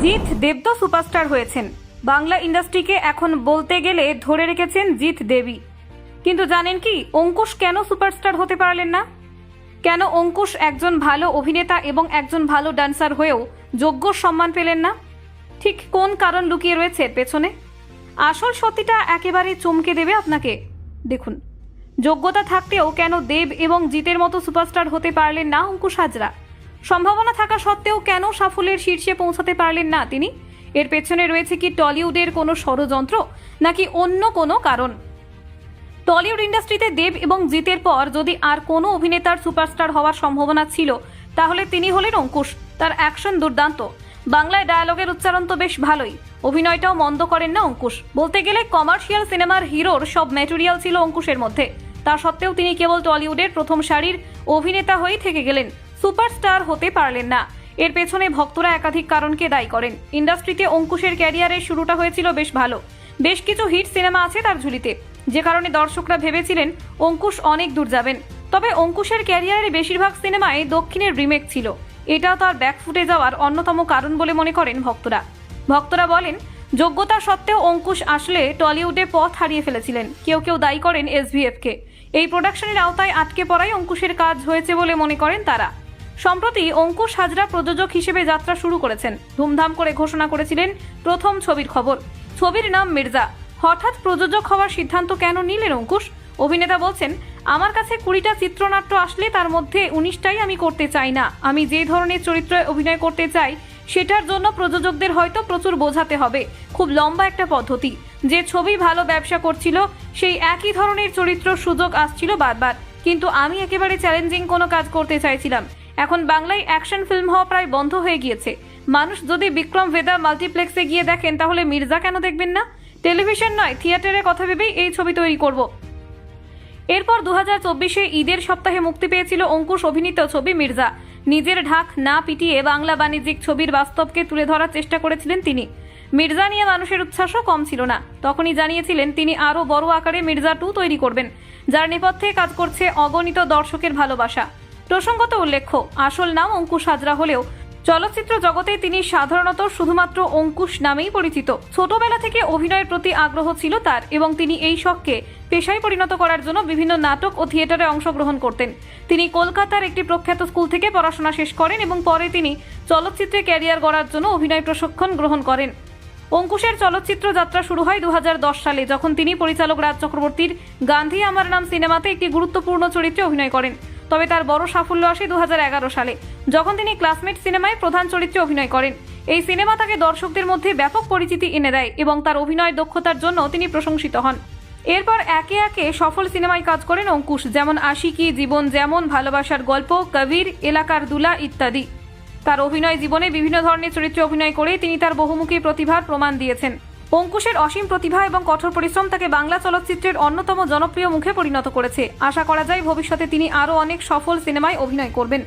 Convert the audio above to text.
জিৎ দেব তো সুপারস্টার হয়েছেন, বাংলা ইন্ডাস্ট্রিকে এখন বলতে গেলে ধরে রেখেছেন জিৎ দেবী। কিন্তু জানেন কি অঙ্কুশ কেন সুপারস্টার হতে পারলেন না? কেন অঙ্কুশ একজন ভালো অভিনেতা এবং একজন ভালো ডান্সার হয়েও যোগ্য সম্মান পেলেন না? ঠিক কোন কারণ লুকিয়ে রয়েছে এর পেছনে? আসল সত্যিটা একেবারে চমকে দেবে আপনাকে। দেখুন, যোগ্যতা থাকতেও কেন দেব এবং জিতের মতো সুপারস্টার হতে পারলেন না অঙ্কুশ হাজরা? সম্ভাবনা থাকা সত্ত্বেও কেন সাফল্যের শীর্ষে পৌঁছাতে পারলেন না তিনি? এর পেছনে রয়েছে কি টলিউডের কোনো ষড়যন্ত্র, নাকি অন্য কোনো কারণ? টলিউড ইন্ডাস্ট্রিতে দেব এবং জিতের পর যদি আর কোনো অভিনেতার সুপারস্টার হওয়ার সম্ভাবনা ছিল, তাহলে তিনি হলেন অঙ্কুশ। তার অ্যাকশন দুর্দান্ত, বাংলায় ডায়ালগের উচ্চারণ তো বেশ ভালোই, অভিনয়টাও মন্দ করেন না অঙ্কুশ। বলতে গেলে কমার্শিয়াল সিনেমার হিরোর সব ম্যাটেরিয়াল ছিল অঙ্কুশের মধ্যে। তা সত্ত্বেও তিনি কেবল টলিউডের প্রথম সারির অভিনেতা হয়েই থেকে গেলেন, সুপারস্টার হতে পারলেন না। এর পেছনে ভক্তরা একাধিক কারণকে দায়ী করেন। ইন্ডাস্ট্রিতে অঙ্কুশের ক্যারিয়ারের শুরুটা হয়েছিল বেশ ভালো, বেশ কিছু হিট সিনেমা আছে তার ঝুলিতে, যে কারণে দর্শকরা ভেবেছিলেন অঙ্কুশ অনেক দূর যাবেন। তবে অঙ্কুশের ক্যারিয়ারের বেশিরভাগ সিনেমায় দক্ষিণের রিমেক ছিল, এটাও তার ব্যাকফুটে যাওয়ার অন্যতম কারণ বলে মনে করেন ভক্তরা বলেন যোগ্যতা সত্ত্বেও অঙ্কুশ আসলে টলিউডে পথ হারিয়ে ফেলেছিলেন। কেউ কেউ দায়ী করেন SVF-কে। এই প্রোডাকশনের আওতায় আটকে পড়াই অঙ্কুশের কাজ হয়েছে বলে মনে করেন তারা। সম্প্রতি অঙ্কুশ হাজরা প্রযোজক হিসেবে যাত্রা শুরু করেছেন। ধুমধাম করে ঘোষণা করেছিলেন প্রথম ছবির খবর। ছবির নাম মির্জা। হঠাৎ প্রযোজক হওয়ার সিদ্ধান্ত কেন নিলেন অঙ্কুশ? অভিনেতা বলছেন, আমার কাছে 20টা চিত্রনাট্য আসলে তার মধ্যে 19টাই আমি করতে চাই না। আমি যে ধরনের চরিত্রে অভিনয় করতে চাই সেটার জন্য প্রযোজকদের হয়তো প্রচুর বোঝাতে হবে। খুব লম্বা একটা পদ্ধতি। যে ছবি ভালো ব্যবসা করছিল সেই একই ধরনের চরিত্র সুযোগ আসছিল বারবার, কিন্তু আমি একেবারে চ্যালেঞ্জিং কোনো কাজ করতে চাইছিলাম। এখন বাংলায় অ্যাকশন ফিল্ম হওয়া প্রায় বন্ধ হয়ে গিয়েছে। মানুষ যদি বিক্রম ভেদা মাল্টিপ্লেক্সে গিয়ে দেখেন, তাহলে মির্জা কেন দেখবেন না? টেলিভিশন নয়, থিয়েটারের কথা ভেবেই এই ছবি তৈরি করব। এরপর 2024-এ ঈদের সপ্তাহে মুক্তি পেয়েছিল অঙ্কুশ অভিনীত ছবি মির্জা। নিজের ঢাক না পিটিয়ে বাংলা বাণিজ্যিক ছবির বাস্তবকে তুলে ধরার চেষ্টা করেছিলেন তিনি। মির্জা নিয়ে মানুষের উচ্ছ্বাসও কম ছিল না। তখনই জানিয়েছিলেন তিনি আরও বড় আকারে মির্জা 2 তৈরি করবেন, যার নেপথ্যে কাজ করছে অগণিত দর্শকের ভালোবাসা। প্রসঙ্গত উল্লেখ্য, আসল নাম অঙ্কুশ হাজরা হলেও চলচ্চিত্র জগতে তিনি সাধারণত শুধুমাত্র অঙ্কুশ নামেই পরিচিত। ছোটবেলা থেকে অভিনয়ের প্রতি আগ্রহ ছিল তার এবং তিনি এই শখকে পেশায় পরিণত করার জন্য বিভিন্ন নাটক ও থিয়েটারে অংশগ্রহণ করতেন। তিনি কলকাতার একটি প্রখ্যাত স্কুল থেকে পড়াশোনা শেষ করেন এবং পরে তিনি চলচ্চিত্রে ক্যারিয়ার গড়ার জন্য অভিনয় প্রশিক্ষণ গ্রহণ করেন। অঙ্কুশের চলচ্চিত্র যাত্রা শুরু হয় 2010 সালে, যখন তিনি পরিচালক রাজ চক্রবর্তীর গান্ধী আমার নাম সিনেমাতে একটি গুরুত্বপূর্ণ চরিত্রে অভিনয় করেন। তবে তার বড় সাফল্য আসে 2011 সালে, যখন তিনি ক্লাসমেট সিনেমায় প্রধান চরিত্রে অভিনয় করেন। এই সিনেমা তাকে দর্শকদের মধ্যে ব্যাপক পরিচিতি এনে দেয় এবং তার অভিনয় দক্ষতার জন্য তিনি প্রশংসিত হন। এরপর একে একে সফল সিনেমায় কাজ করেন অঙ্কুশ, যেমন আশিকি, জীবন যেমন, ভালোবাসার গল্প, কবির, এলাকার দুলা ইত্যাদি। তার অভিনয় জীবনে বিভিন্ন ধরনের চরিত্রে অভিনয় করে তিনি তার বহুমুখী প্রতিভার প্রমাণ দিয়েছেন। অঙ্কুশের অসীম প্রতিভা এবং কঠোর পরিশ্রম তাকে বাংলা চলচ্চিত্রের অন্যতম জনপ্রিয় মুখে পরিণত করেছে। আশা করা যায় ভবিষ্যতে তিনি আরও অনেক সফল সিনেমায় অভিনয় করবেন।